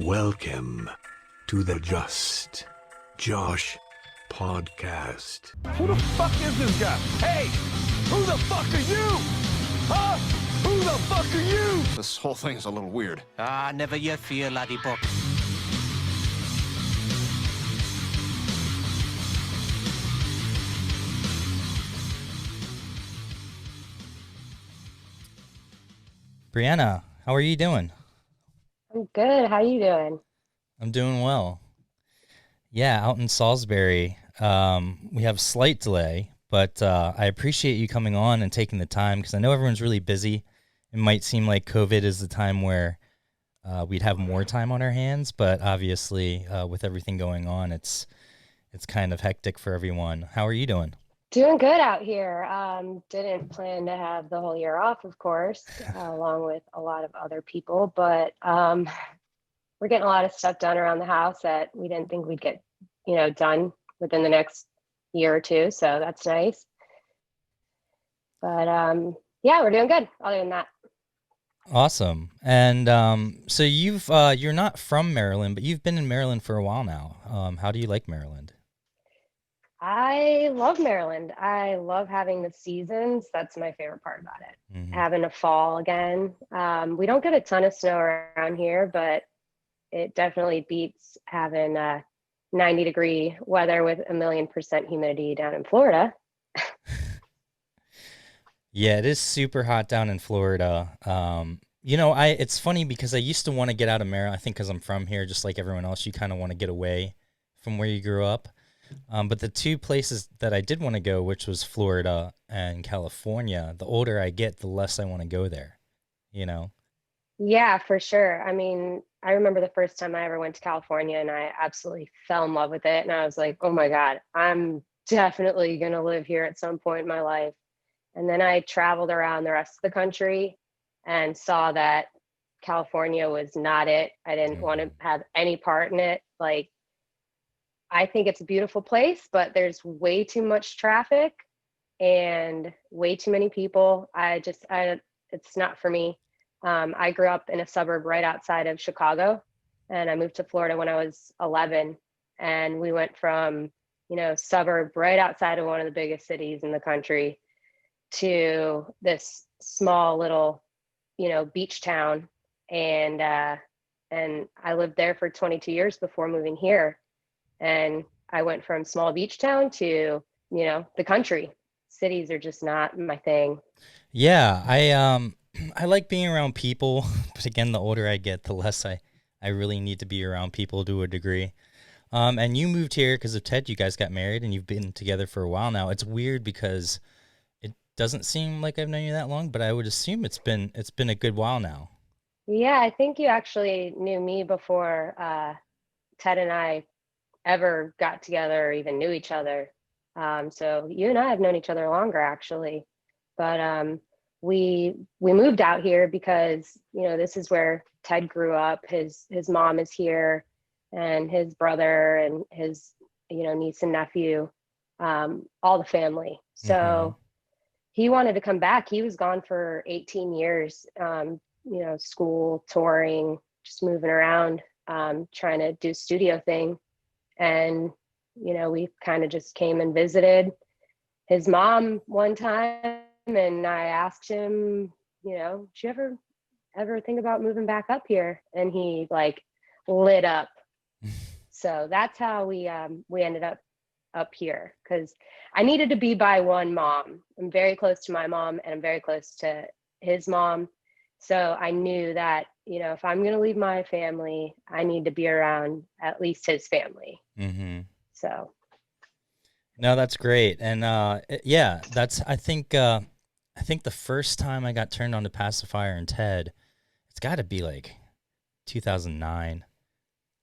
Welcome to the Just Josh podcast. Who the fuck is this guy? Hey, who the fuck are you? Huh? Who the fuck are you? This whole thing's a little weird. Never you fear, laddie buck. Brianna, how are you doing? I'm good. How you doing? I'm doing well. Yeah, out in Salisbury, we have a slight delay, but I appreciate you coming on and taking the time because I know everyone's really busy. It might seem like COVID is the time where we'd have more time on our hands, but obviously with everything going on, it's kind of hectic for everyone. How are you doing? Doing good out here. Didn't plan to have the whole year off, of course, along with a lot of other people, but we're getting a lot of stuff done around the house that we didn't think we'd get, done within the next year or two. So that's nice. But yeah, we're doing good. Other than that. Awesome. And so you're not from Maryland, but you've been in Maryland for a while now. How do you like Maryland? I love Maryland. I love having the seasons. That's my favorite part about it. Mm-hmm. Having a fall again. We don't get a ton of snow around here, but it definitely beats having 90-degree weather with 1,000,000% humidity down in Florida. Yeah, it is super hot down in Florida. It's funny because I used to want to get out of Maryland. I think because I'm from here, just like everyone else, you kind of want to get away from where you grew up. But the two places that I did want to go, which was Florida and California, the older I get, the less I want to go there, Yeah, for sure. I mean, I remember the first time I ever went to California and I absolutely fell in love with it. And I was like, oh my God, I'm definitely going to live here at some point in my life. And then I traveled around the rest of the country and saw that California was not it. I didn't want to have any part in it. Like, I think it's a beautiful place, but there's way too much traffic and way too many people. It's not for me. I grew up in a suburb right outside of Chicago, and I moved to Florida when I was 11. And we went from, suburb right outside of one of the biggest cities in the country to this small little, beach town. And I lived there for 22 years before moving here. And I went from small beach town to, the country. Cities are just not my thing. Yeah, I like being around people, but again, the older I get, the less I really need to be around people to a degree. And you moved here because of Ted. You guys got married and you've been together for a while now. It's weird because it doesn't seem like I've known you that long, but I would assume it's been a good while now. Yeah, I think you actually knew me before Ted and I ever got together or even knew each other. So you and I have known each other longer, actually. But we moved out here because, this is where Ted grew up. His mom is here, and his brother and his, niece and nephew, all the family. So he wanted to come back. He was gone for 18 years, school, touring, just moving around, trying to do studio thing. And, we kind of just came and visited his mom one time. And I asked him, did you ever think about moving back up here? And he lit up. So that's how we ended up here, because I needed to be by one mom. I'm very close to my mom and I'm very close to his mom. So I knew that, if I'm going to leave my family, I need to be around at least his family. Mm-hmm. So. No, that's great. And yeah, I think the first time I got turned on to Pacifier and Ted, it's got to be like 2009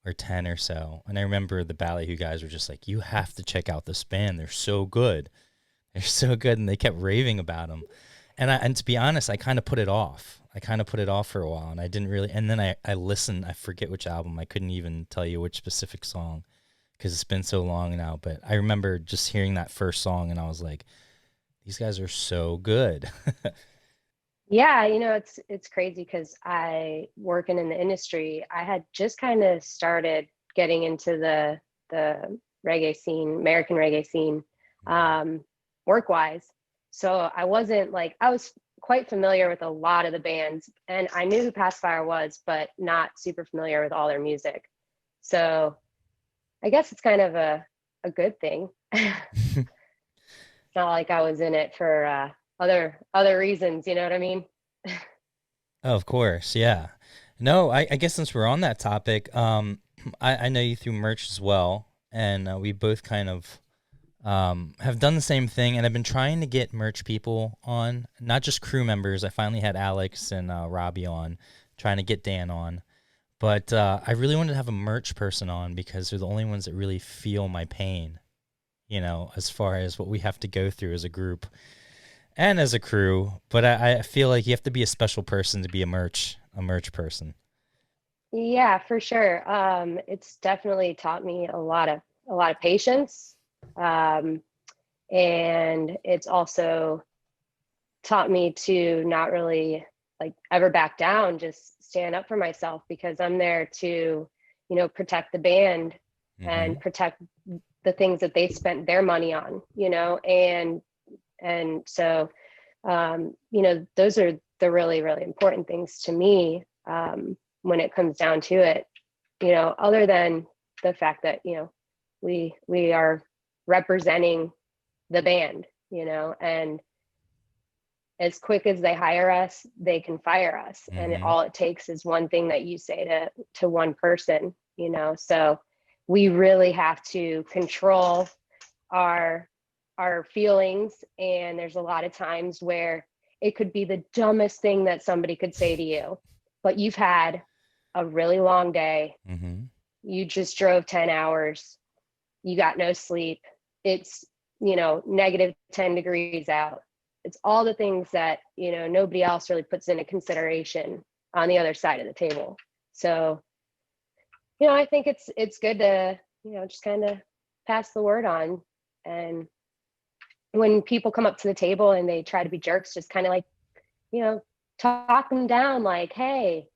or 10 or so. And I remember the Ballyhoo guys were just like, you have to check out this band. They're so good. They're so good. And they kept raving about them. And to be honest, I kind of put it off. For a while, and I didn't really. And then I listened. I forget which album. I couldn't even tell you which specific song because it's been so long now. But I remember just hearing that first song, and I was like, "These guys are so good." Yeah, it's crazy because I working in the industry. I had just kind of started getting into the reggae scene, American reggae scene, um, work wise. So I wasn't like I was quite familiar with a lot of the bands, and I knew who Pacifier was, but not super familiar with all their music. So I guess it's kind of a good thing. It's not like I was in it for other reasons. You know what I mean? Oh, of course, yeah. No, I guess since we're on that topic, I know you through merch as well, and we both kind of have done the same thing, and I've been trying to get merch people on, not just crew members. I finally had Alex and Robbie on, trying to get Dan on, but I really wanted to have a merch person on because they're the only ones that really feel my pain, as far as what we have to go through as a group and as a crew. But I feel like you have to be a special person to be a merch person. Yeah, for sure. It's definitely taught me a lot of patience. Um, and it's also taught me to not really like ever back down, just stand up for myself because I'm there to, protect the band Hmm. and protect the things that they spent their money on, and so those are the really, really important things to me, when it comes down to it, other than the fact that, we are representing the band, and as quick as they hire us, they can fire us. And Hmm. all it takes is one thing that you say to one person, so we really have to control our our feelings. And there's a lot of times where it could be the dumbest thing that somebody could say to you, but you've had a really long day. Hmm. You just drove 10 hours. You got no sleep. It's, negative 10 degrees out. It's all the things that, nobody else really puts into consideration on the other side of the table. So, I think it's good to, just kind of pass the word on. And when people come up to the table and they try to be jerks, just kind of like, you know, talk them down like, hey,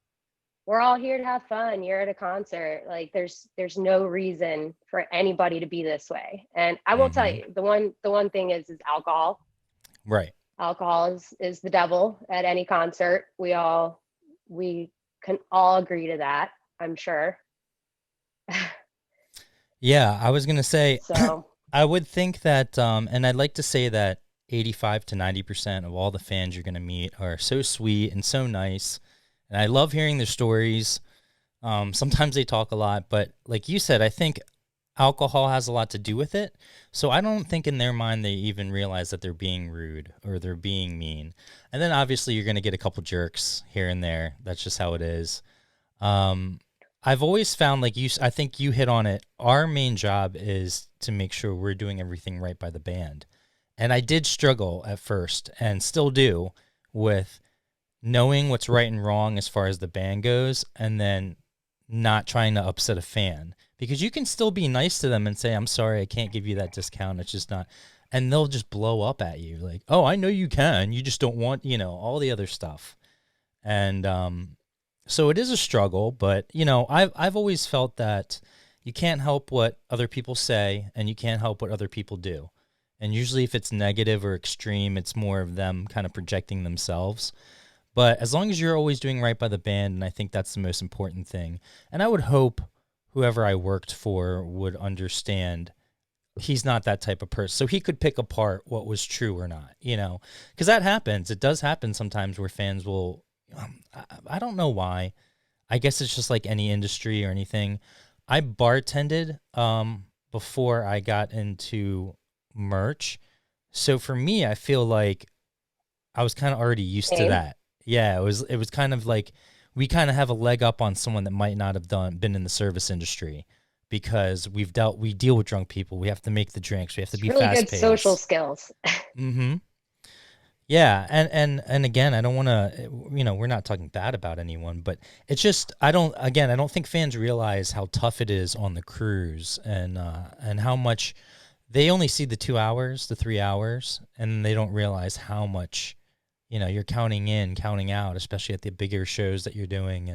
we're all here to have fun. You're at a concert. Like there's no reason for anybody to be this way. And I will tell Hmm. you, the one thing is alcohol. Right. Alcohol is the devil at any concert. We can all agree to that, I'm sure. Yeah, I was gonna say, So I would think that, and I'd like to say that 85 to 90% of all the fans you're gonna meet are so sweet and so nice, and I love hearing their stories. Sometimes they talk a lot, but like you said, I think alcohol has a lot to do with it. So I don't think in their mind they even realize that they're being rude or they're being mean. And then obviously you're gonna get a couple jerks here and there. That's just how it is. Um, I've always found like I think you hit on it. Our main job is to make sure we're doing everything right by the band. And I did struggle at first and still do with knowing what's right and wrong as far as the band goes and then not trying to upset a fan because you can still be nice to them and say, I'm sorry, I can't give you that discount. It's just not. And they'll just blow up at you like, oh, I know you can. You just don't want, all the other stuff. And so it is a struggle, but I've always felt that you can't help what other people say, and you can't help what other people do. And usually, if it's negative or extreme, it's more of them kind of projecting themselves. But as long as you're always doing right by the band, and I think that's the most important thing. And I would hope whoever I worked for would understand he's not that type of person. So he could pick apart what was true or not, because that happens. It does happen sometimes where fans will, I don't know why. I guess it's just like any industry or anything. I bartended before I got into merch. So for me, I feel like I was kind of already used to same. that. Yeah, it was kind of like we kind of have a leg up on someone that might not have been in the service industry because we deal with drunk people. We have to make the drinks. We have to It's be really fast good social paced. skills. Mm-hmm. Yeah, and again, I don't want to, we're not talking bad about anyone, but it's just I don't think fans realize how tough it is on the crews and how much they only see the 2 hours, the 3 hours, and they don't realize how much you're counting in, counting out, especially at the bigger shows that you're doing.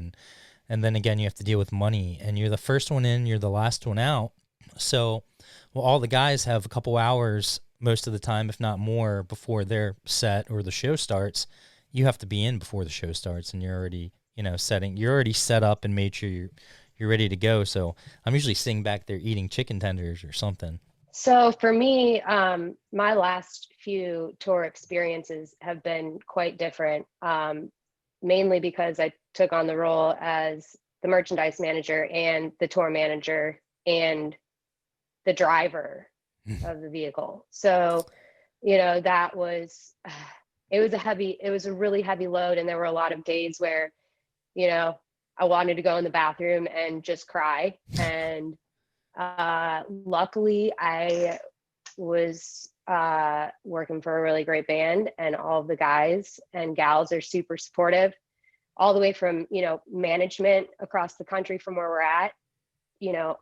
And then again, you have to deal with money, and you're the first one in, you're the last one out. So, well, all the guys have a couple hours most of the time, if not more, before their set or the show starts. You have to be in before the show starts, and you're already, you're already set up and made sure you're ready to go. So I'm usually sitting back there eating chicken tenders or something. So for me, my last few tour experiences have been quite different, mainly because I took on the role as the merchandise manager and the tour manager and the driver of the vehicle. So, that was, it was a really heavy load. And there were a lot of days where, I wanted to go in the bathroom and just cry. And luckily I was working for a really great band, and all of the guys and gals are super supportive, all the way from, management across the country from where we're at,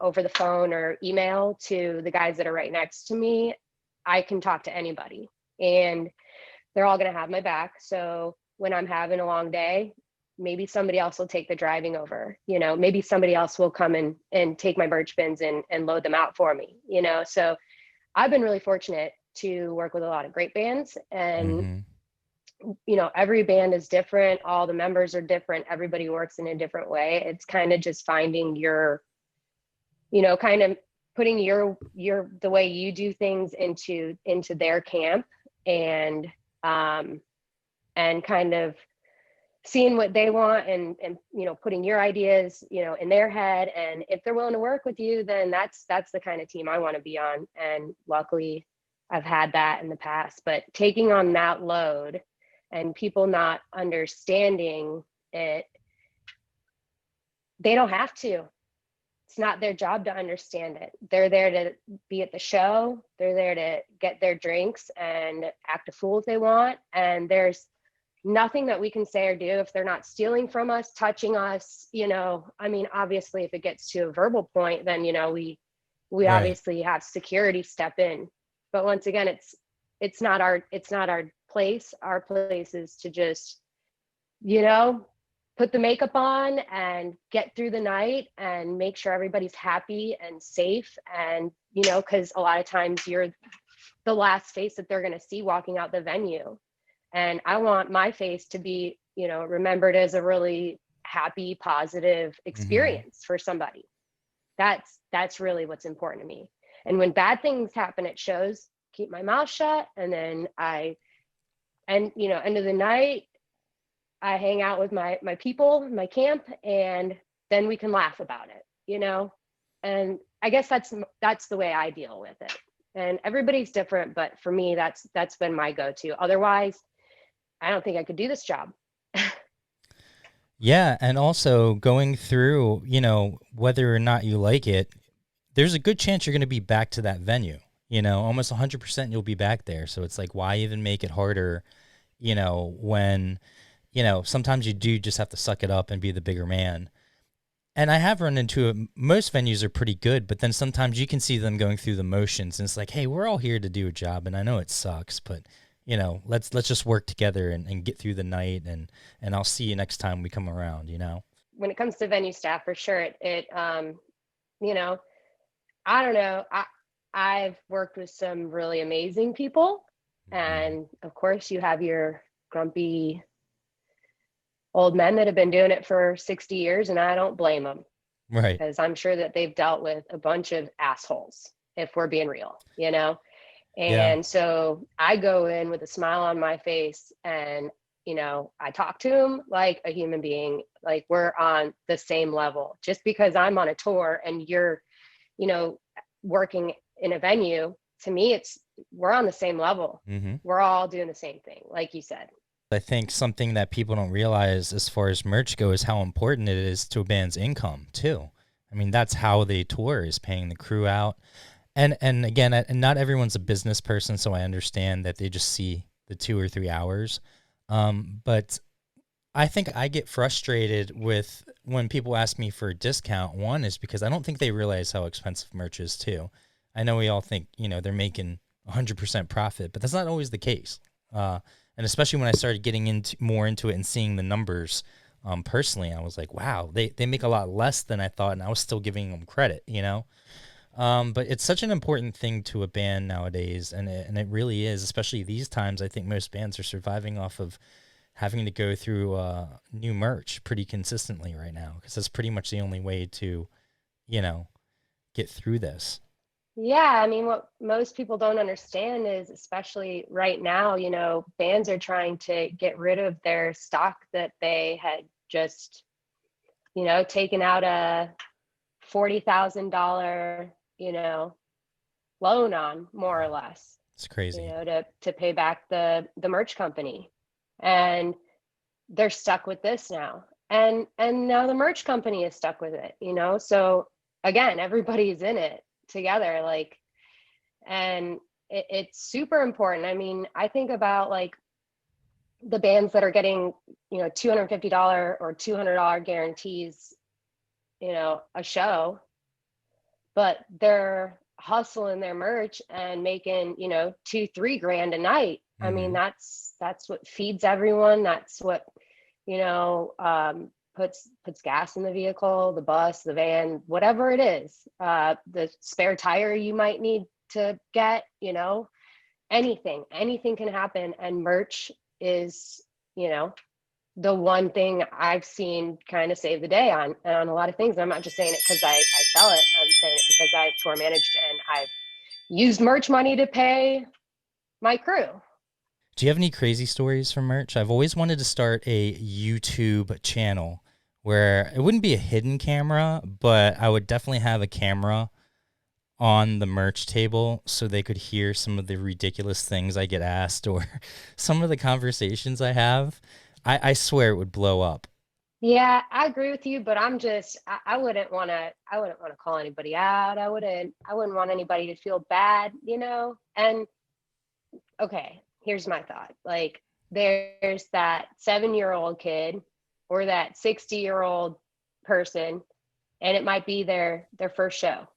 over the phone or email, to the guys that are right next to me. I can talk to anybody and they're all going to have my back. So when I'm having a long day, maybe somebody else will take the driving over, maybe somebody else will come and take my merch bins and load them out for me, so I've been really fortunate to work with a lot of great bands, and every band is different. All the members are different. Everybody works in a different way. It's kind of just finding your, kind of putting your the way you do things into their camp, and kind of seeing what they want, and putting your ideas in their head. And if they're willing to work with you, then that's the kind of team I want to be on. And luckily I've had that in the past. But taking on that load and people not understanding it, they don't have to. It's not their job to understand it. They're there to be at the show. They're there to get their drinks and act a fool if they want. And there's nothing that we can say or do if they're not stealing from us, touching us. Obviously if it gets to a verbal point, then, we right. Obviously have security step in. But once again, it's not our place. Our place is to just, put the makeup on and get through the night and make sure everybody's happy and safe. And, because a lot of times you're the last face that they're going to see walking out the venue. And I want my face to be, remembered as a really happy, positive experience for somebody. That's really what's important to me. And when bad things happen at shows, keep my mouth shut. And then end of the night, I hang out with my people, my camp, and then we can laugh about it, and I guess that's the way I deal with it. And everybody's different, but for me, that's been my go-to. Otherwise, I don't think I could do this job. Yeah. And also going through, whether or not you like it, there's a good chance you're going to be back to that venue, almost 100% you'll be back there. So it's like, why even make it harder, when, sometimes you do just have to suck it up and be the bigger man. And I have run into it. Most venues are pretty good, but then sometimes you can see them going through the motions, and it's like, hey, we're all here to do a job. And I know it sucks, but let's just work together and get through the night, and I'll see you next time we come around, When it comes to venue staff, for sure, it I don't know. I've worked with some really amazing people, and of course you have your grumpy old men that have been doing it for 60 years, and I don't blame them. Right. Because I'm sure that they've dealt with a bunch of assholes, if we're being real, And so I go in with a smile on my face, and, I talk to them like a human being, like we're on the same level. Just because I'm on a tour and you're, working in a venue, to me, we're on the same level. We're all doing the same thing, like you said. I think something that people don't realize as far as merch goes, how important it is to a band's income too. I mean, that's how they tour, is paying the crew out. And again, not everyone's a business person, so I understand that they just see the 2 or 3 hours. But I think I get frustrated with when people ask me for a discount. One is because I don't think they realize how expensive merch is too. I know we all think, they're making 100% profit, but that's not always the case. And especially when I started getting into it and seeing the numbers personally, I was like, wow, they make a lot less than I thought, and I was still giving them credit, you know? But it's such an important thing to a band nowadays, and it really is, especially these times. I think most bands are surviving off of having to go through new merch pretty consistently right now, because that's pretty much the only way to, you know, get through this. Yeah, I mean, what most people don't understand is, especially right now, you know, bands are trying to get rid of their stock that they had just, you know, taken out a $40,000, you know, loan on, more or less, It's you crazy. know, to pay back the merch company. And they're stuck with this now. And now the merch company is stuck with it, you know? So again, everybody's in it together, like, and it's super important. I mean, I think about like the bands that are getting, you know, $250 or $200 guarantees, you know, a show, but they're hustling their merch and making, you know, 2-3 grand a night. I mean, Hmm. that's what feeds everyone. That's what, you know, puts gas in the vehicle, the bus, the van, whatever it is, the spare tire you might need to get, you know, anything can happen. And merch is, you know, the one thing I've seen kind of save the day on a lot of things. And I'm not just saying it because I sell it. I'm saying it because I've tour managed and I've used merch money to pay my crew. Do you have any crazy stories from merch? I've always wanted to start a YouTube channel where it wouldn't be a hidden camera, but I would definitely have a camera on the merch table so they could hear some of the ridiculous things I get asked or some of the conversations I have. I swear it would blow up. Yeah, I agree with you, but I wouldn't want to call anybody out. I wouldn't want anybody to feel bad, you know? And okay, here's my thought. Like there's that 7-year-old kid or that 60-year-old person, and it might be their first show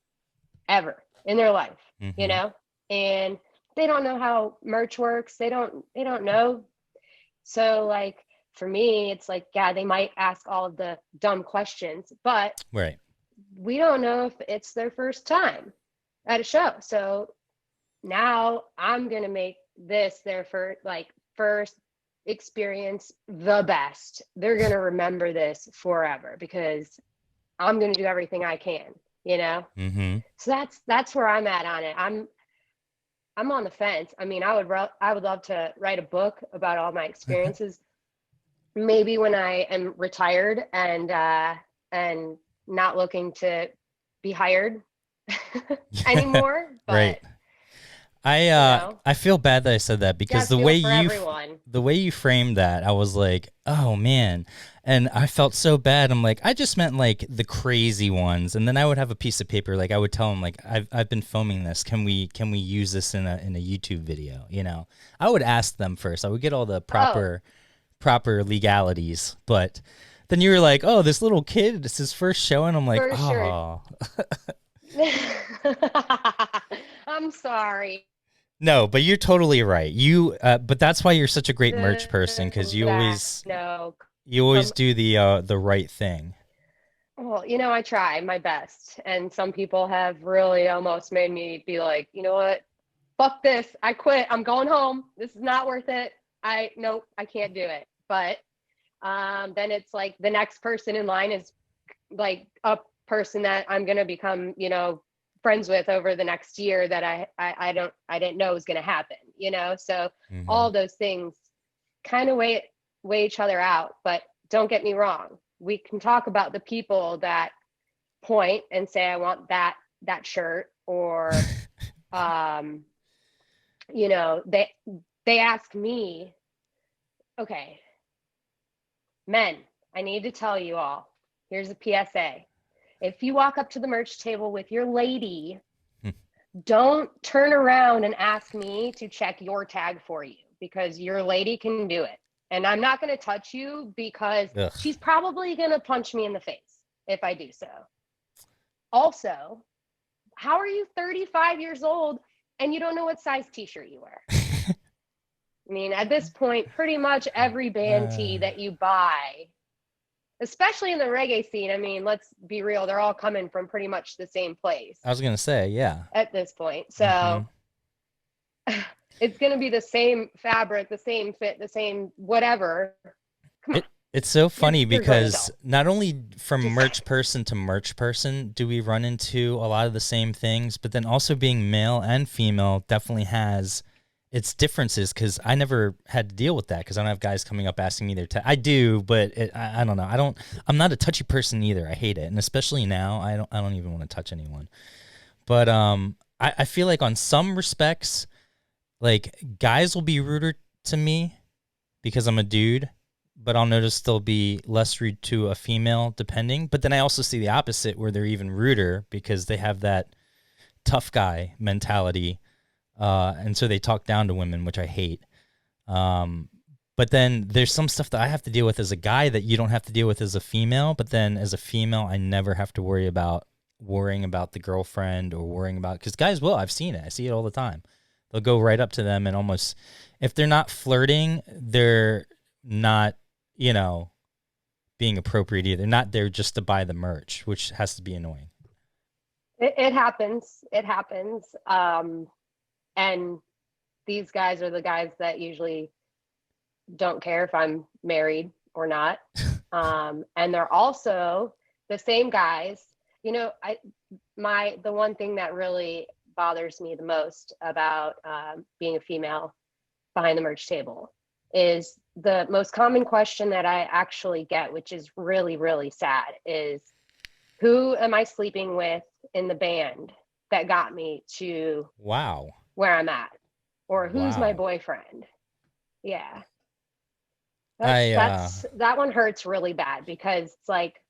ever in their life, you Hmm. know? And they don't know how merch works. They don't know. So like for me, it's like, yeah, they might ask all of the dumb questions, but Right. we don't know if it's their first time at a show. So now I'm gonna make this their first experience the best. They're gonna remember this forever because I'm gonna do everything I can, you know? Hmm. So that's where I'm at on it. I'm on the fence. I mean, I would love to write a book about all my experiences. Maybe when I am retired and not looking to be hired anymore, Right. but you know, I feel bad that I said that because got the feel way for everyone. the way you framed that, I was like, "Oh man." And I felt so bad. I'm like, I just meant like the crazy ones. And then I would have a piece of paper like I would tell them like I've been filming this. Can we use this in a YouTube video, you know? I would ask them first. I would get all the Oh, proper legalities. But then you were like, "Oh, this little kid, it's his first show." And I'm like, for sure. "Oh." I'm sorry. No, but you're totally right. But that's why you're such a great merch person because That no, you always come. do the right thing. Well, you know, I try my best, and some people have really almost made me be like, you know what? Fuck this. I quit. I'm going home. This is not worth it. Nope, I can't do it. But then it's like the next person in line is like a person that I'm gonna become, you know, friends with over the next year that I didn't know was gonna happen, you know. So Hmm. all those things kind of weigh each other out. But don't get me wrong. We can talk about the people that point and say, I want that shirt, or um, you know, they ask me, okay, men, I need to tell you all, here's a PSA. If you walk up to the merch table with your lady, don't turn around and ask me to check your tag for you because your lady can do it. And I'm not going to touch you because Ugh. she's probably going to punch me in the face if I do so. Also, how are you 35 years old and you don't know what size t-shirt you wear? I mean, at this point, pretty much every band tee that you buy, especially in the reggae scene, I mean, let's be real, they're all coming from pretty much the same place I was gonna say, yeah. at this point. So it's going to be the same fabric, the same fit, the same whatever. Come on. It's so funny You're because going not only from Just merch person to merch person do we run into a lot of the same things, but then also being male and female definitely has its differences, because I never had to deal with that because I don't have guys coming up asking me their I do, but I don't know. I'm not a touchy person either. I hate it. And especially now, I don't even want to touch anyone. But I feel like on some respects, like guys will be ruder to me because I'm a dude, but I'll notice they'll be less rude to a female depending. But then I also see the opposite where they're even ruder because they have that tough guy mentality. And so they talk down to women, which I hate. But then there's some stuff that I have to deal with as a guy that you don't have to deal with as a female. But then as a female, I never have to worrying about the girlfriend or worrying about, because guys will, I've seen it. I see it all the time. They'll go right up to them and almost, if they're not flirting, they're not, being appropriate either. They're not there just to buy the merch, which has to be annoying. It happens. It happens. And these guys are the guys that usually don't care if I'm married or not. And they're also the same guys. The one thing that really bothers me the most about being a female behind the merch table is the most common question that I actually get, which is really, really sad, is who am I sleeping with in the band that got me to where I'm at? Or who's my boyfriend? Yeah. That one hurts really bad because it's like,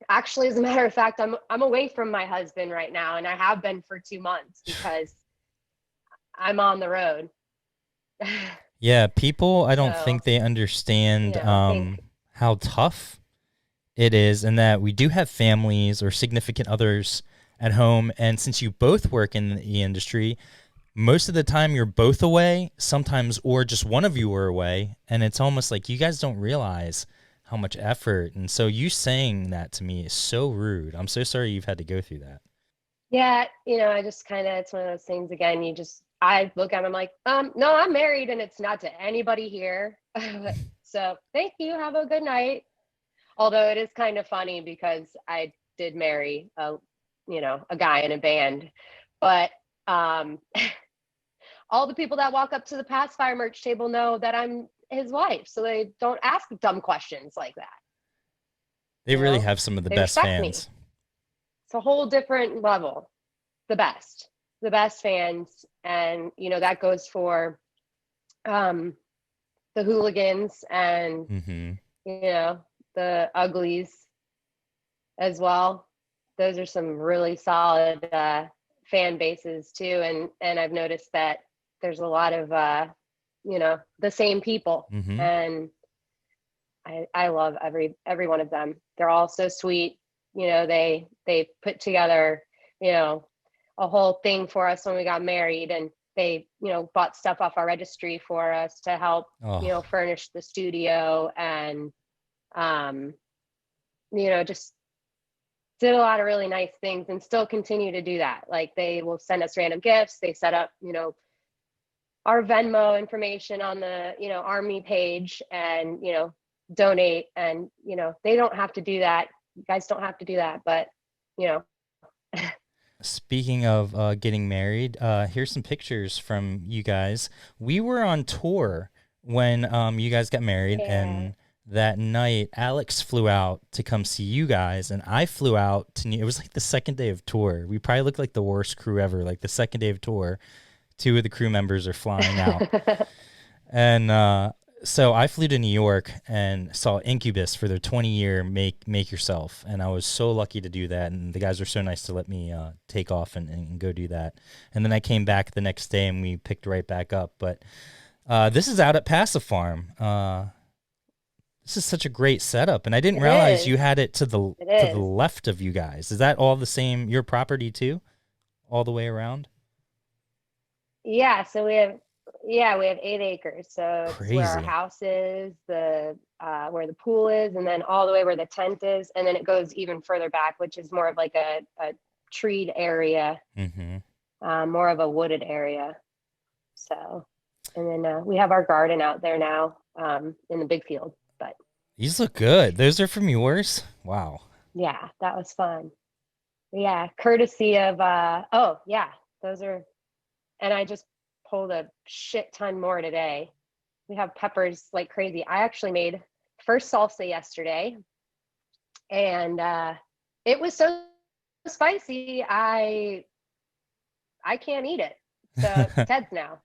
actually, as a matter of fact, I'm away from my husband right now, and I have been for 2 months because I'm on the road. Yeah, people, I don't think they understand how tough it is, and that we do have families or significant others at home. And since you both work in the industry, most of the time you're both away, sometimes, or just one of you are away. And it's almost like you guys don't realize how much effort. And so you saying that to me is so rude. I'm so sorry you've had to go through that. Yeah. I just it's one of those things again, I look at him like, no, I'm married and it's not to anybody here. So thank you. Have a good night. Although it is kind of funny because I did marry a guy in a band, but all the people that walk up to the Pacifier merch table know that I'm his wife. So they don't ask dumb questions like that. They really have some of the best fans. Me. It's a whole different level. The best fans. And, that goes for the hooligans and, the uglies as well. Those are some really solid fan bases too. And I've noticed that there's a lot of, the same people. And I love every one of them. They're all so sweet. They put together, a whole thing for us when we got married, and they, bought stuff off our registry for us to help, furnish the studio, and, just did a lot of really nice things and still continue to do that. Like they will send us random gifts. They set up, our Venmo information on the, Army page and, donate. And, they don't have to do that. You guys don't have to do that, but, Speaking of getting married, here's some pictures from you guys. We were on tour when you guys got married, and that night Alex flew out to come see you guys, and I flew out to it was like the second day of tour. We probably looked like the worst crew ever. Like the second day of tour, 2 of the crew members are flying out. And so I flew to New York and saw Incubus for their 20-year Make Yourself, and I was so lucky to do that, and the guys were so nice to let me take off and go do that. And then I came back the next day, and we picked right back up. But this is out at Pacifarm. This is such a great setup, and I didn't realize you had it to the left of you guys. Is that all the same, your property too, all the way around? Yeah, so we have Yeah, we have 8 acres. So it's where our Crazy. house is, the where the pool is, and then all the way where the tent is, and then it goes even further back, which is more of like a treed area, Mm-hmm. more of a wooded area. So, and then we have our garden out there now in the big field. But These look good. Those are from yours? Wow. yeah, that was fun. Yeah, courtesy of oh yeah, those are, and I just pulled a shit ton more today. We have peppers like crazy. I actually made first salsa yesterday, and it was so spicy I can't eat it. So it's Ted's now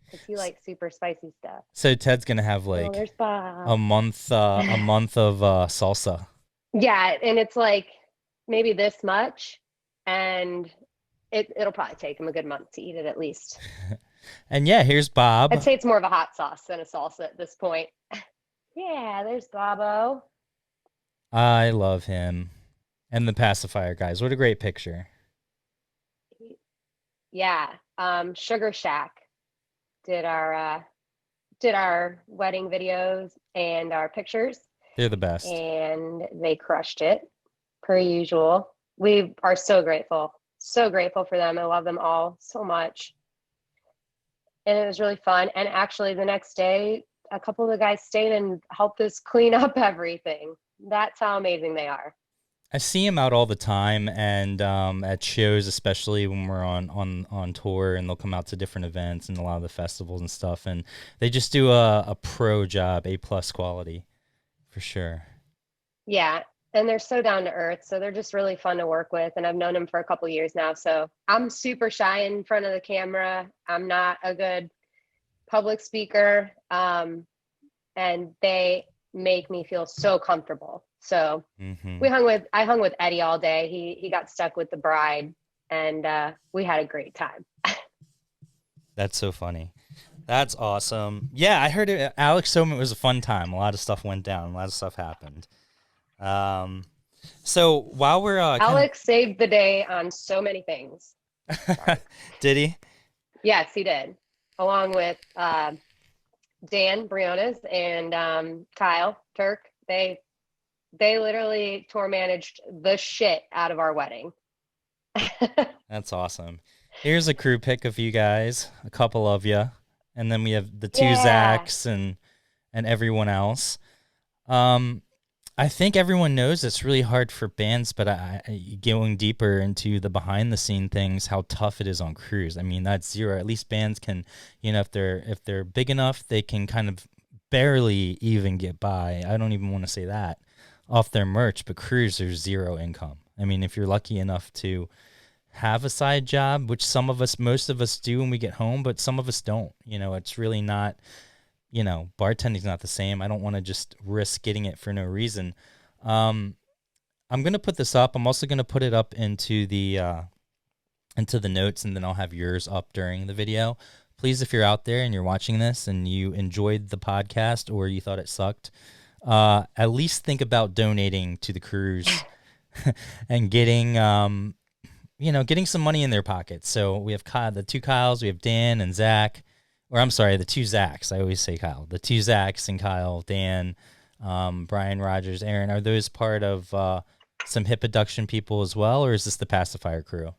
because he likes super spicy stuff. So Ted's gonna have Oh, like there's a Bob. month of salsa. Yeah, and it's like maybe this much, and it'll probably take him a good month to eat it at least. And yeah, here's I'd Bob. say it's more of a hot sauce than a salsa at this point. Yeah, there's Bobo. I love him. And the pacifier guys. What a great picture. Yeah, Sugar Shack did our wedding videos and our pictures, They're the best. and they crushed it per usual. We are so grateful for them. I love them all so much, and it was really fun. And actually, the next day, a couple of the guys stayed and helped us clean up everything. That's how amazing they are. I see him out all the time, and at shows, especially when we're on tour, and they'll come out to different events and a lot of the festivals and stuff, and they just do a pro job, A+ quality, for sure. Yeah, and they're so down to earth, so they're just really fun to work with. And I've known them for a couple years now, so I'm super shy in front of the camera. I'm not a good public speaker, and they make me feel so comfortable. So Hmm. I hung with Eddie all day. He got stuck with the bride, and we had a great time. That's so funny. That's awesome. Yeah, I heard it. Alex told me it was a fun time. A lot of stuff went down. A lot of stuff happened. Um, so while we're Alex saved the day on so many things. Sorry. did he? Yes, he did, along with Dan, Brianna's, and Kyle Turk. They literally tour managed the shit out of our wedding. That's awesome. Here's a crew pic of you guys, a couple of you, and then we have the two Yeah. Zachs and everyone else. Um, I think everyone knows it's really hard for bands, but going deeper into the behind the scene things, how tough it is on crews. I mean, that's zero. At least bands can, if they're big enough, they can kind of barely even get by. I don't even want to say that off their merch, but crews are zero income. I mean, if you're lucky enough to have a side job, which most of us do when we get home, but some of us don't. It's really not, bartending's not the same. I don't want to just risk getting it for no reason. I'm going to put this up. I'm also going to put it up into the notes, and then I'll have yours up during the video. Please, if you're out there and you're watching this and you enjoyed the podcast or you thought it sucked, at least think about donating to the crews and getting getting some money in their pockets. So we have the two Kyles, we have Dan and Zach, or I'm sorry, the two Zachs. I always say Kyle. The two Zachs and Kyle, Dan, Brian, Rogers, Aaron. Are those part of some hip abduction people as well, or is this the pacifier crew?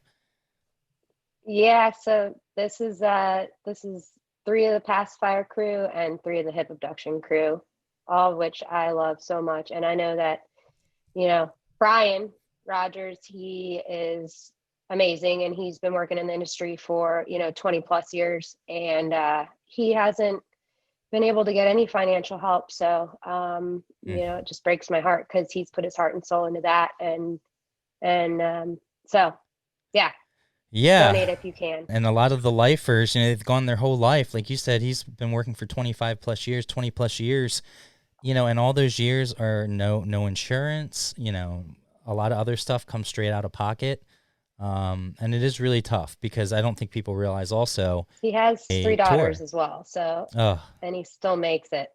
Yeah, so this is 3 of the pacifier crew and 3 of the hip abduction crew, all of which I love so much. And I know that, Brian Rogers, he is amazing, and he's been working in the industry for 20 plus years, and he hasn't been able to get any financial help. So it just breaks my heart because he's put his heart and soul into that, and so Yeah. donate if you can. And a lot of the lifers, they've gone their whole life. Like you said, he's been working for 25 plus years, 20 plus years, and all those years are no insurance, a lot of other stuff comes straight out of pocket. And it is really tough because I don't think people realize also He has 3 daughters tour. as well. So, Oh, and he still makes it.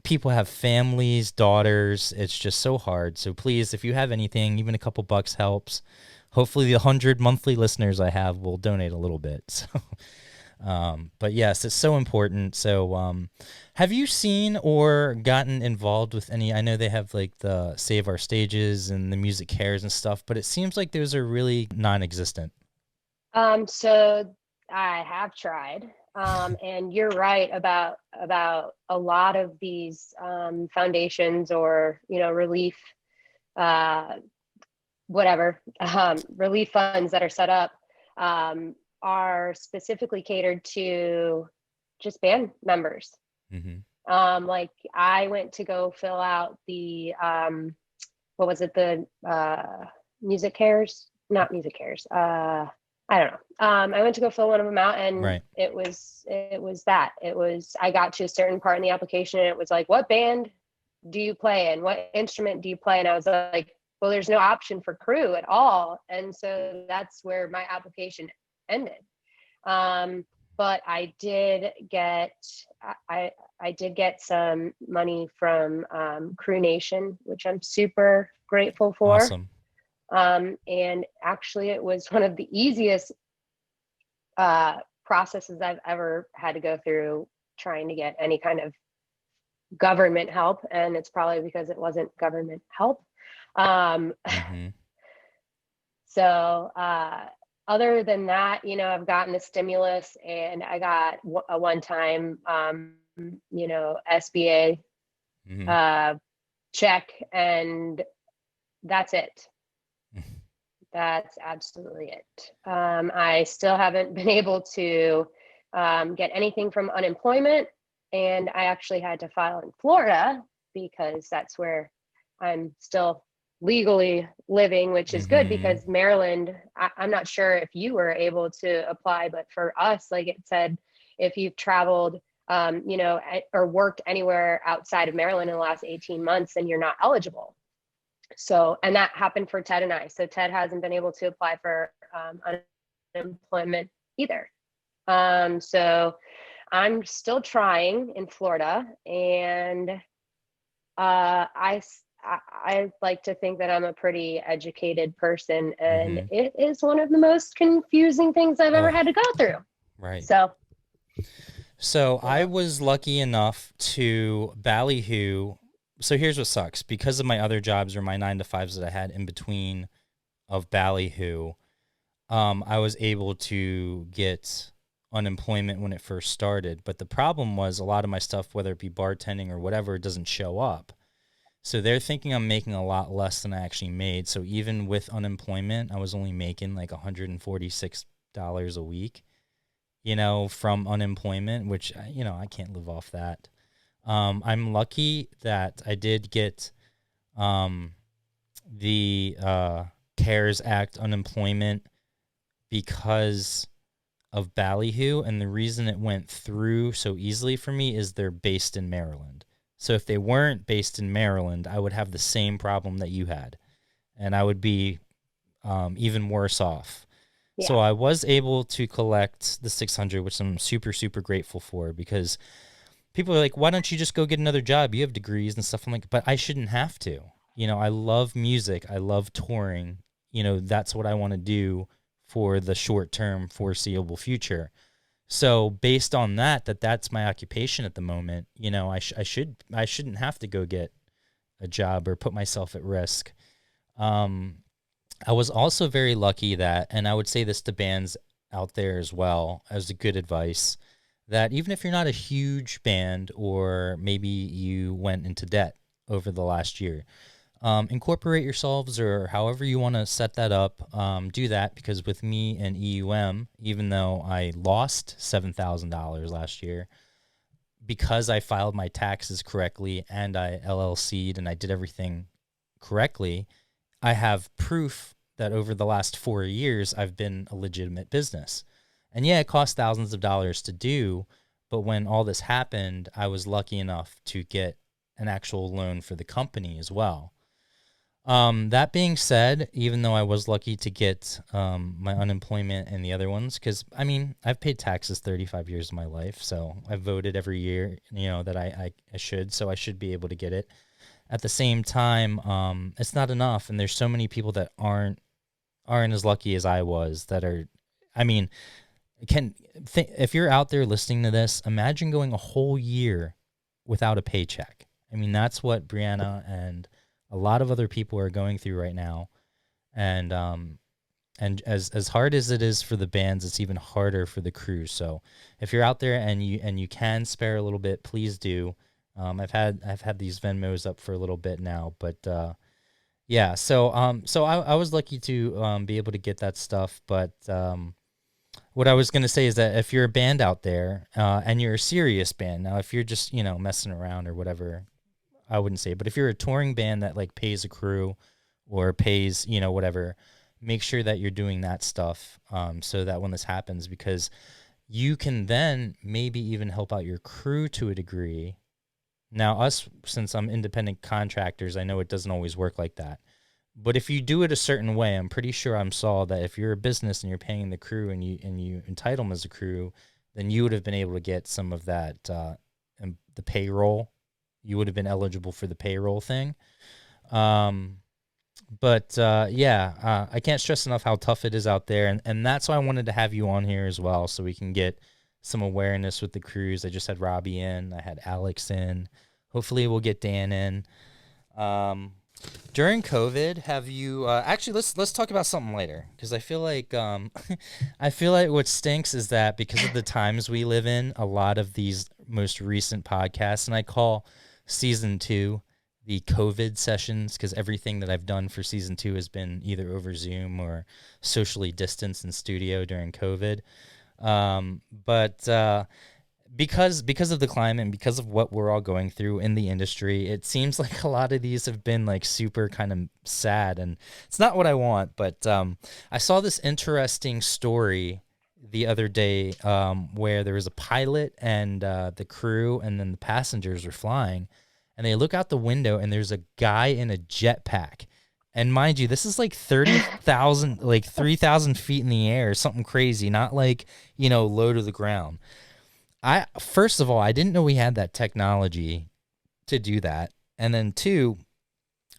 people have families, daughters. It's just so hard. So please, if you have anything, even a couple bucks helps. Hopefully the 100 monthly listeners I have will donate a little bit. So, But yes, it's so important. So, have you seen or gotten involved with any? I know they have like the Save Our Stages and the Music Cares and stuff, but it seems like those are really non-existent. So I have tried, and you're right about a lot of these foundations or relief, uh, whatever relief funds that are set up are specifically catered to just band members. Mm-hmm. Like I went to go fill out the what was it, the music cares, not music cares, I don't know. I went to go fill one of them out, and Right. it was I got to a certain part in the application, and it was like, what band do you play and what instrument do you play? And I was like, well, there's no option for crew at all. And so that's where my application ended. But I did get some money from Crew Nation, which I'm super grateful for. Awesome. And actually, it was one of the easiest processes I've ever had to go through trying to get any kind of government help. And it's probably because it wasn't government help. Mm-hmm. So other than that, I've gotten a stimulus, and I got a one-time, SBA Mm-hmm. check, and that's it. That's absolutely it. I still haven't been able to get anything from unemployment, and I actually had to file in Florida because that's where I'm still legally living, which is good, because Maryland, I'm not sure if you were able to apply, but for us, like it said, if you've traveled, or worked anywhere outside of Maryland in the last 18 months, then you're not eligible. So, and that happened for Ted and I. So Ted hasn't been able to apply for unemployment either. So I'm still trying in Florida, and I like to think that I'm a pretty educated person, and it is one of the most confusing things I've ever had to go through. Right. So I was lucky enough to ballyhoo. So here's what sucks. Because of my other jobs or my 9-to-5s that I had in between of ballyhoo, I was able to get unemployment when it first started. But the problem was a lot of my stuff, whether it be bartending or whatever, doesn't show up. So they're thinking I'm making a lot less than I actually made. So even with unemployment, I was only making like $146 a week, from unemployment, which, I can't live off that. I'm lucky that I did get the CARES Act unemployment because of ballyhoo. And the reason it went through so easily for me is they're based in Maryland. So if they weren't based in Maryland, I would have the same problem that you had, and I would be even worse off. Yeah. So I was able to collect the 600, which I'm super, super grateful for, because people are like, why don't you just go get another job? You have degrees and stuff. I'm like, but I shouldn't have to. I love music. I love touring. That's what I want to do for the short-term foreseeable future. So based on that's my occupation at the moment, I shouldn't have to go get a job or put myself at risk. I was also very lucky that, and I would say this to bands out there as well as a good advice, that even if you're not a huge band, or maybe you went into debt over the last year, incorporate yourselves, or however you want to set that up. Do that, because with me and EUM, even though I lost $7,000 last year, because I filed my taxes correctly and I LLC'd and I did everything correctly, I have proof that over the last 4 years I've been a legitimate business. And yeah, it cost thousands of dollars to do, but when all this happened, I was lucky enough to get an actual loan for the company as well. That being said, even though I was lucky to get my unemployment and the other ones, because I've paid taxes 35 years of my life, so I've voted every year, that I should, so I should be able to get it. At the same time, it's not enough, and there's so many people that aren't as lucky as I was, that are, If you're out there listening to this, imagine going a whole year without a paycheck. I mean, that's what Brianna and a lot of other people are going through right now. And as hard as it is for the bands, it's even harder for the crew. So if you're out there and you can spare a little bit, please do. I've had these Venmos up for a little bit now, but yeah. So I was lucky to be able to get that stuff. But what I was gonna say is that if you're a band out there and you're a serious band, now if you're just messing around or whatever, I wouldn't say. But if you're a touring band that like pays a crew or pays whatever, make sure that you're doing that stuff so that when this happens, because you can then maybe even help out your crew to a degree. Now, us, since I'm independent contractors, I know it doesn't always work like that. But if you do it a certain way, I'm pretty sure I saw that if you're a business and you're paying the crew and you entitle them as a crew, then you would have been able to get some of that, the payroll. You would have been eligible for the payroll thing. But I can't stress enough how tough it is out there. And that's why I wanted to have you on here as well, so we can get some awareness with the crews. I just had Robbie in. I had Alex in. Hopefully we'll get Dan in. During COVID, have you actually let's talk about something later, because I feel like what stinks is that because of the times we live in, a lot of these most recent podcasts, and I call season 2 the COVID sessions, because everything that I've done for season 2 has been either over Zoom or socially distanced in studio during COVID. But because of the climate and because of what we're all going through in the industry, it seems like a lot of these have been like super kind of sad, and it's not what I want. But I saw this interesting story the other day where there was a pilot and the crew and then the passengers were flying, and they look out the window and there's a guy in a jetpack. And mind you, this is like 30,000, like 3,000 feet in the air, something crazy, not like, low to the ground. First of all, I didn't know we had that technology to do that. And then 2,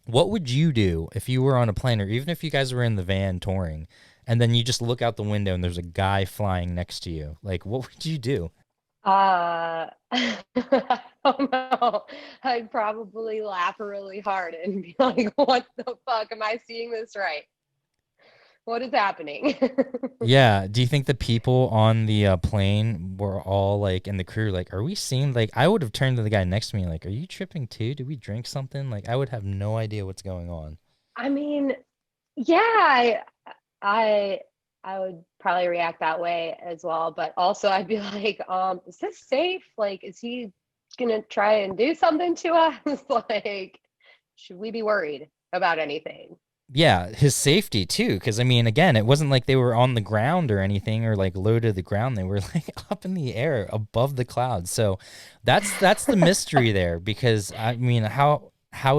what would you do if you were on a plane, or even if you guys were in the van touring, and then you just look out the window and there's a guy flying next to you? Like, what would you do? I don't know. I'd probably laugh really hard and be like, what the fuck? Am I seeing this right? What is happening? Yeah. Do you think the people on the plane were all like, in the crew, like, are we seeing, like, I would have turned to the guy next to me, like, are you tripping too? Did we drink something? Like, I would have no idea what's going on. I mean, yeah, I would probably react that way as well. But also I'd be like, is this safe? Like, is he gonna try and do something to us? Like, should we be worried about anything? Yeah, his safety too, because I mean, again, it wasn't like they were on the ground or anything, or like low to the ground. They were like up in the air above the clouds. So that's the mystery there, because I mean, how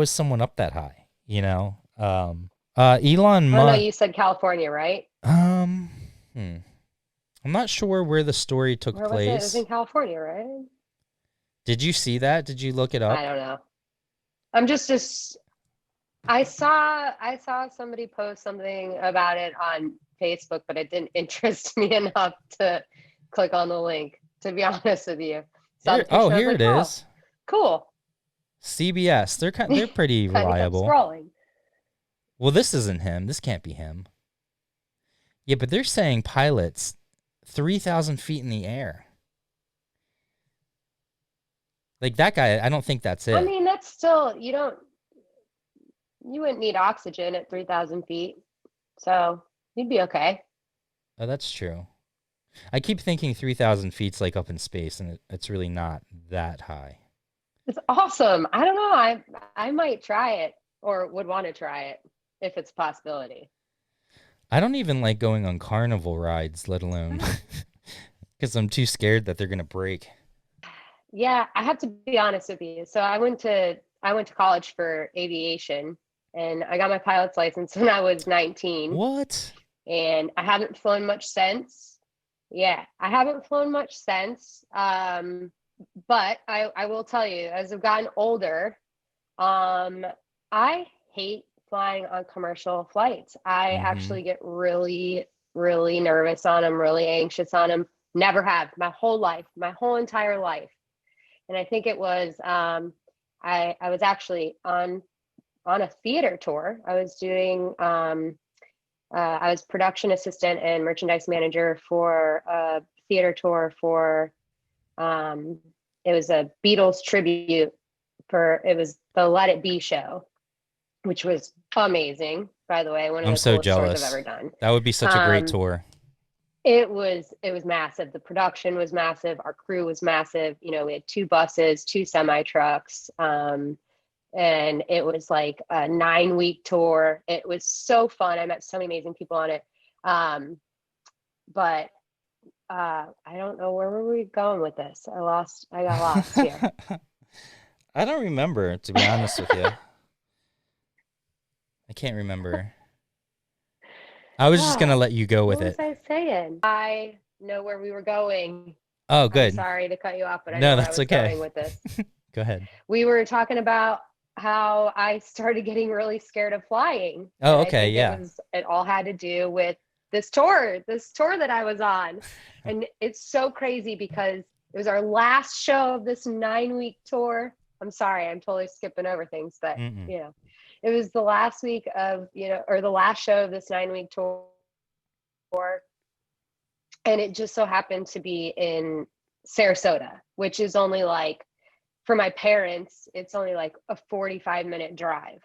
is someone up that high? Elon I know Musk. you said California, right? I'm not sure where the story took Where was it? It was place. in California, right? Did you see that? Did you look it up? I don't know. I'm just I saw somebody post something about it on Facebook, but it didn't interest me enough to click on the link, to be honest with you. Here it is. Cool. CBS. They're pretty Kind of kept reliable. scrolling. Well, this isn't him. This can't be him. Yeah, but they're saying pilots 3,000 feet in the air. Like, that guy, I don't think that's it. I mean, that's still, you wouldn't need oxygen at 3,000 feet. So you'd be okay. Oh, that's true. I keep thinking 3,000 feet's like up in space, and it's really not that high. It's awesome. I don't know. I might try it, or would want to try it if it's a possibility. I don't even like going on carnival rides, let alone because I'm too scared that they're gonna break. Yeah, I have to be honest with you. So I went to college for aviation, and I got my pilot's license when I was 19. What? And I haven't flown much since. Yeah, I haven't flown much since. But I will tell you, as I've gotten older, I hate flying on commercial flights. I actually get really, really nervous on them, really anxious on them. Never have my whole life, my whole entire life. And I think it was, I was actually on a theater tour. I was doing, I was production assistant and merchandise manager for a theater tour for, it was a Beatles tribute it was the Let It Be show, which was amazing, by the way. One of I'm the so coolest tours jealous. I've ever done. That would be such a great tour. It was massive. The production was massive. Our crew was massive. You know, we had 2 buses, 2 semi trucks. And it was like a 9-week tour. It was so fun. I met so many amazing people on it. But I don't know, where were we going with this? I got lost here. I don't remember, to be honest with you. I can't remember. I was just gonna let you go with it. What was I saying? I know where we were going. Oh, good. I'm sorry to cut you off, but I No, know where that's I was okay. going with this. Go ahead. We were talking about how I started getting really scared of flying. Oh, And I okay, think yeah. it all had to do with this tour that I was on. And it's so crazy because it was our last show of this 9-week tour. I'm sorry, I'm totally skipping over things, but you know, it was the last week of, you know, or the last show of this 9-week tour. And it just so happened to be in Sarasota, which is only like, for my parents, it's only like a 45-minute drive.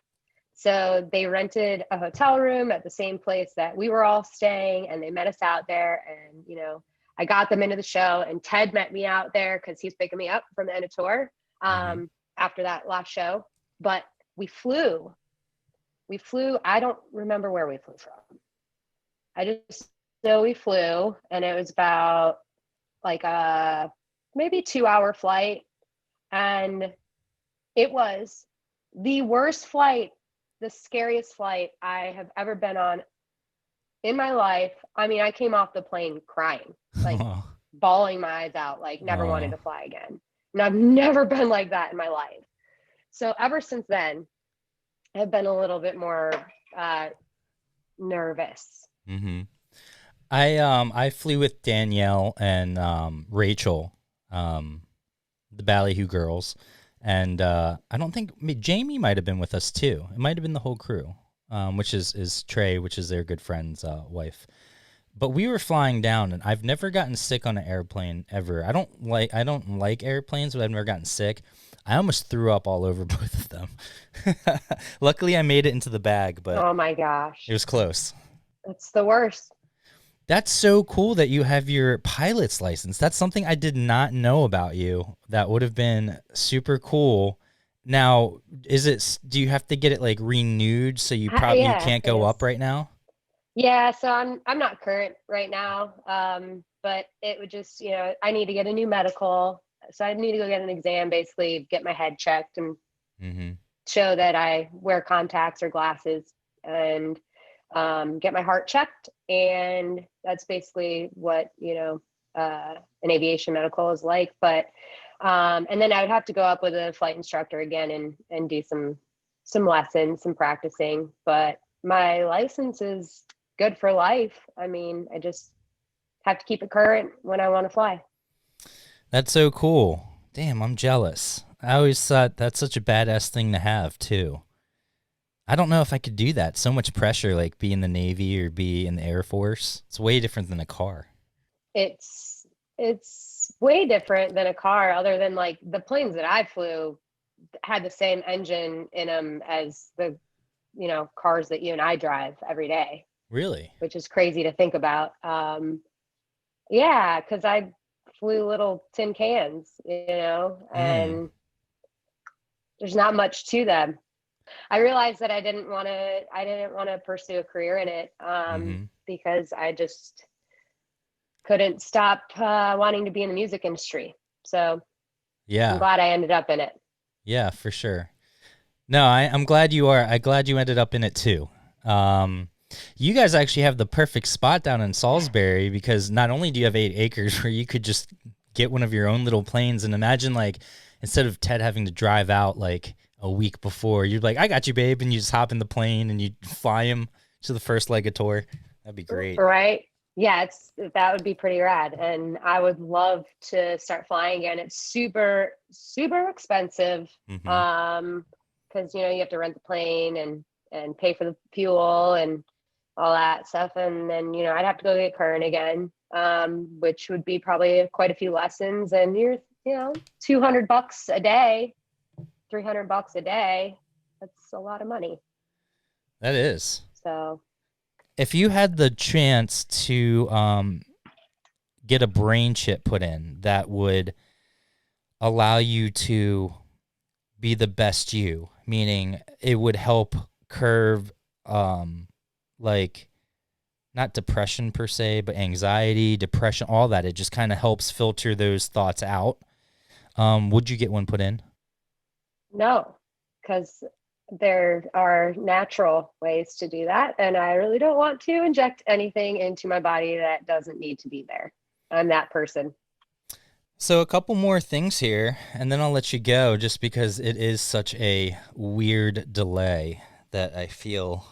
So they rented a hotel room at the same place that we were all staying, and they met us out there. And, you know, I got them into the show, and Ted met me out there because he's picking me up from the end of tour after that last show. But we flew. I don't remember where we flew from. I just know we flew, and it was about like a maybe 2-hour flight. And it was the worst flight, the scariest flight I have ever been on in my life. I mean, I came off the plane crying, like bawling my eyes out, like never wanted to fly again. And I've never been like that in my life. So ever since then, I've been a little bit more nervous. Mm-hmm. I flew with Danielle and Rachel, the Ballyhoo girls, and I don't think Jamie might have been with us too. It might have been the whole crew, which is Trey, which is their good friend's wife. But we were flying down, and I've never gotten sick on an airplane ever. I don't like airplanes, but I've never gotten sick. I almost threw up all over both of them. Luckily, I made it into the bag, but oh my gosh, it was close. It's the worst. That's so cool that you have your pilot's license. That's something I did not know about you. That would have been super cool. Now, do you have to get it like renewed so you probably you can't go up right now? Yeah, so I'm not current right now. But it would just, you know, I need to get a new medical. So I need to go get an exam, basically get my head checked and show that I wear contacts or glasses, and get my heart checked. And that's basically what, you know, an aviation medical is like. But and then I would have to go up with a flight instructor again and do some lessons, some practicing. But my license is good for life. I mean, I just have to keep it current when I want to fly. That's so cool. Damn, I'm jealous. I always thought that's such a badass thing to have too. I don't know if I could do that. So much pressure, like be in the Navy or be in the Air Force. It's way different than a car. It's way different than a car, other than like the planes that I flew had the same engine in them as the, you know, cars that you and I drive every day. Really? Which is crazy to think about. Yeah, because I flew little tin cans, you know, and there's not much to them. I realized that I didn't want to pursue a career in it because I just couldn't stop wanting to be in the music industry. So yeah, I'm glad I ended up in it. Yeah, for sure. No, I'm glad you are. I'm glad you ended up in it too. You guys actually have the perfect spot down in Salisbury, because not only do you have 8 acres where you could just get one of your own little planes, and imagine like instead of Ted having to drive out like a week before, you'd be like, I got you, babe, and you just hop in the plane and you fly him to the first leg of tour. That'd be great. Right. Yeah, that would be pretty rad. And I would love to start flying again. It's super, super expensive. Hmm. Because you have to rent the plane and pay for the fuel and all that stuff. And then, I'd have to go get current again, which would be probably quite a few lessons. And you're, $200 a day, $300 a day. That's a lot of money. That is. So If you had the chance to get a brain chip put in that would allow you to be the best you, meaning it would help curve like not depression per se, but anxiety, depression, all that. It just kind of helps filter those thoughts out. Would you get one put in? no, because there are natural ways to do that. And I really don't want to inject anything into my body that doesn't need to be there. I'm that person. So a couple more things here, and then I'll let you go just because it is such a weird delay that I feel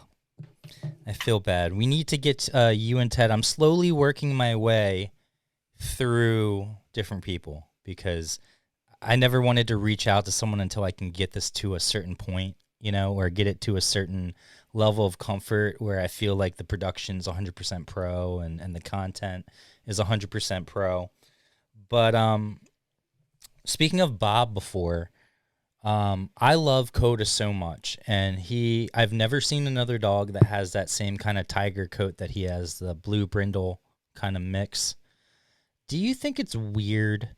bad. We need to get you and Ted. I'm slowly working my way through different people because I never wanted to reach out to someone until I can get this to a certain point, or get it to a certain level of comfort where I feel like the production's 100% pro and the content is 100% pro. But speaking of Bob before, I love Coda so much, and I've never seen another dog that has that same kind of tiger coat that he has, the blue brindle kind of mix. Do you think it's weird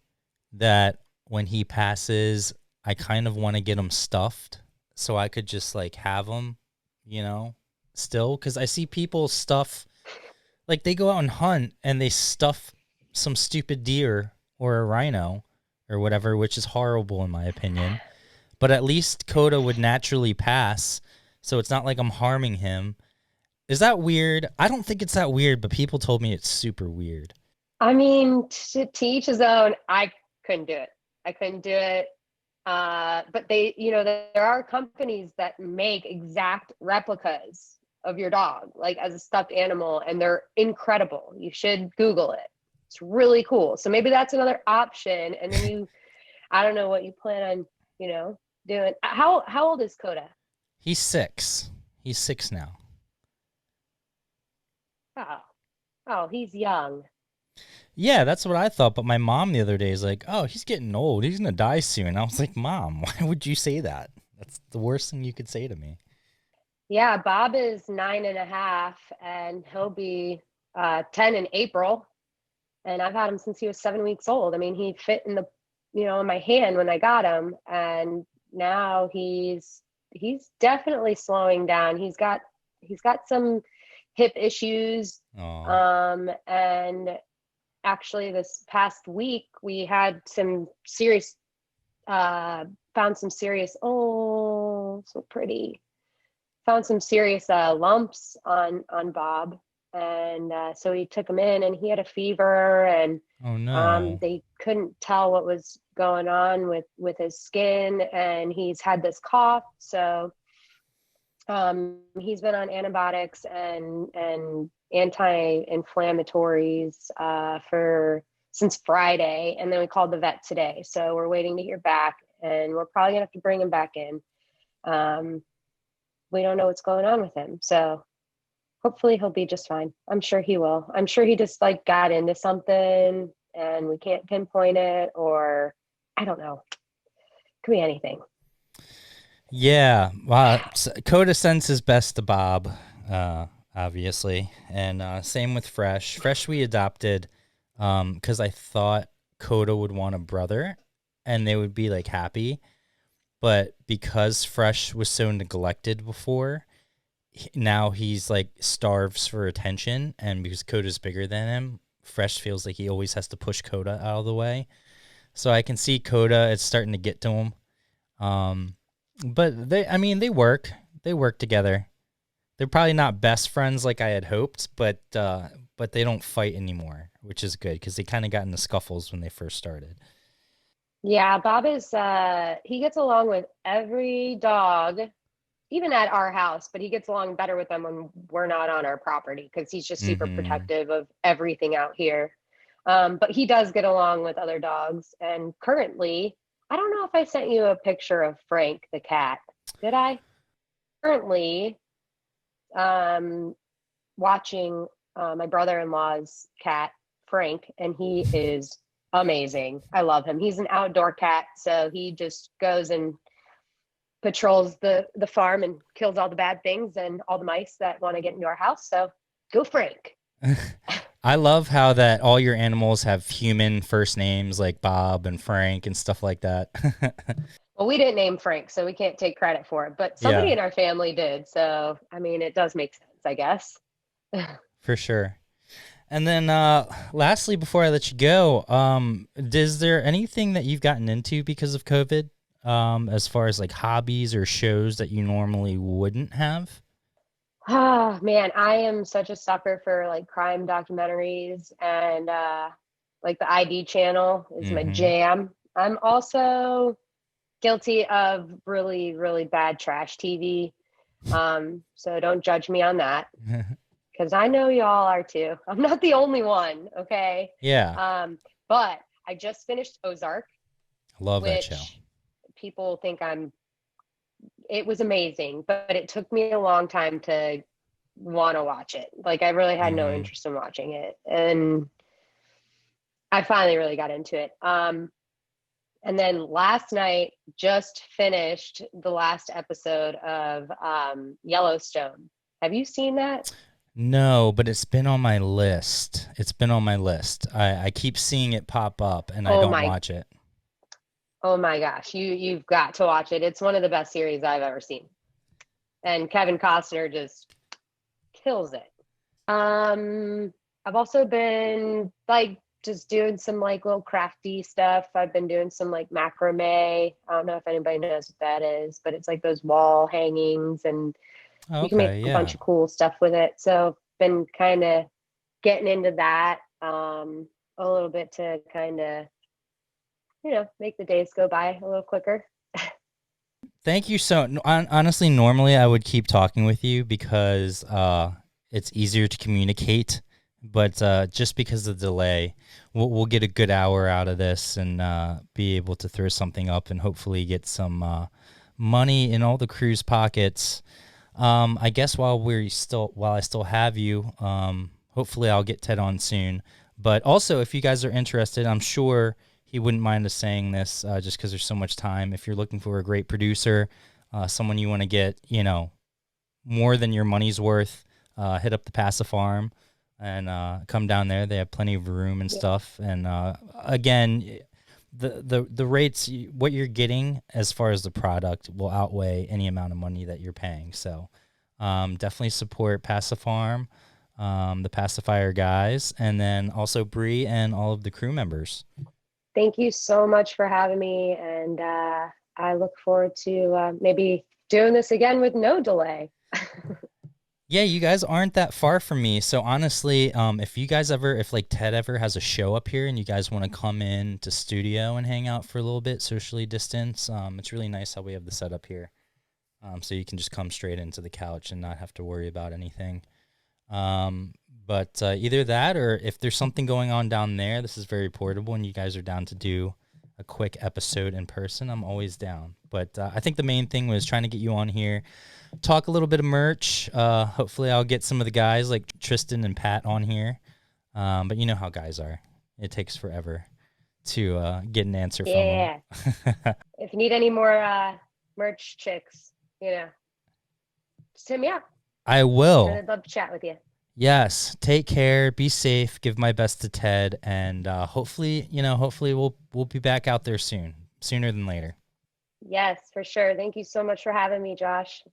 that when he passes, I kind of want to get him stuffed so I could just like have him, still? Because I see people stuff, like they go out and hunt and they stuff some stupid deer or a rhino or whatever, which is horrible in my opinion. But at least Coda would naturally pass, so it's not like I'm harming him. Is that weird? I don't think it's that weird, but people told me it's super weird. I mean, to each his own. I couldn't do it. I couldn't do it. But there are companies that make exact replicas of your dog, like as a stuffed animal, and they're incredible. You should Google it. It's really cool. So maybe that's another option. And then I don't know what you plan on, doing. How old is Coda? He's 6. He's 6 now. Oh, he's young. Yeah, that's what I thought. But my mom the other day is like, "Oh, he's getting old. He's gonna die soon." I was like, "Mom, why would you say that? That's the worst thing you could say to me." Yeah, Bob is 9.5, and he'll be 10 in April. And I've had him since he was 7 weeks old. I mean, he fit in in my hand when I got him, and now he's definitely slowing down. He's got some hip issues. And actually this past week we had some serious found some serious so pretty found some serious lumps on Bob, and so we took him in and he had a fever, and oh no, they couldn't tell what was going on with his skin, and he's had this cough. So he's been on antibiotics and anti-inflammatories since Friday, and then we called the vet today. So we're waiting to hear back, and we're probably gonna have to bring him back in. We don't know what's going on with him, so hopefully he'll be just fine. I'm sure he will. I'm sure he just like got into something and we can't pinpoint it, or I don't know. Could be anything. Yeah, Coda sends his best to Bob, obviously, and same with Fresh. Fresh we adopted because I thought Coda would want a brother, and they would be like happy, but because Fresh was so neglected before, now he's like starves for attention, and because Coda's bigger than him, Fresh feels like he always has to push Coda out of the way. So I can see Coda, it's starting to get to him. But they work together. They're probably not best friends like I had hoped, but they don't fight anymore, which is good because they kind of got into scuffles when they first started. Yeah, Bob is he gets along with every dog even at our house, but he gets along better with them when we're not on our property because he's just super protective of everything out here. But he does get along with other dogs. And currently, I don't know if I sent you a picture of Frank the cat. Did I? Currently, watching my brother-in-law's cat, Frank, and he is amazing. I love him. He's an outdoor cat, so he just goes and patrols the farm and kills all the bad things and all the mice that want to get into our house. So go Frank. I love how that all your animals have human first names like Bob and Frank and stuff like that. Well, we didn't name Frank, so we can't take credit for it, but somebody in our family did. So, I mean, it does make sense, I guess. For sure. And then lastly, before I let you go, is there anything that you've gotten into because of COVID, as far as like hobbies or shows that you normally wouldn't have? Oh, man, I am such a sucker for like crime documentaries, and like the ID channel is my jam. I'm also guilty of really, really bad trash TV. So don't judge me on that. Because I know y'all are too. I'm not the only one, okay? Yeah. But I just finished Ozark. Love that show. People think it was amazing, but it took me a long time to want to watch it. Like I really had no interest in watching it. And I finally really got into it. And then last night just finished the last episode of Yellowstone. Have you seen that? No, but it's been on my list. I keep seeing it pop up and I don't watch it. Oh my gosh, you've got to watch it. It's one of the best series I've ever seen. And Kevin Costner just kills it. I've also been like just doing some like little crafty stuff. I've been doing some like macrame. I don't know if anybody knows what that is, but it's like those wall hangings and you can make a bunch of cool stuff with it. So been kind of getting into that a little bit to kind of, make the days go by a little quicker. Thank you. Honestly, normally I would keep talking with you because it's easier to communicate. But just because of the delay, we'll get a good hour out of this and be able to throw something up and hopefully get some money in all the crew's pockets. I guess while I still have you, hopefully I'll get Ted on soon. But also, if you guys are interested, I'm sure he wouldn't mind us saying this just because there's so much time. If you're looking for a great producer, someone you want to get, more than your money's worth, hit up the Passive Farm. And come down there. They have plenty of room and stuff. And again, the rates, what you're getting as far as the product will outweigh any amount of money that you're paying. So definitely support Passive Farm, the Pacifier guys, and then also Bree and all of the crew members. Thank you so much for having me. And I look forward to maybe doing this again with no delay. Yeah, you guys aren't that far from me. So honestly, if like Ted ever has a show up here and you guys want to come in to studio and hang out for a little bit, socially distance, it's really nice how we have the setup here. So you can just come straight into the couch and not have to worry about anything. But either that or if there's something going on down there, this is very portable and you guys are down to do a quick episode in person, I'm always down. But I think the main thing was trying to get you on here, talk a little bit of merch. Hopefully I'll get some of the guys like Tristan and Pat on here. But you know how guys are. It takes forever to get an answer from them. If you need any more merch chicks, just hit me up. I will. I'd love to chat with you. Yes. Take care. Be safe. Give my best to Ted. And hopefully we'll be back out there soon, sooner than later. Yes, for sure. Thank you so much for having me, Josh.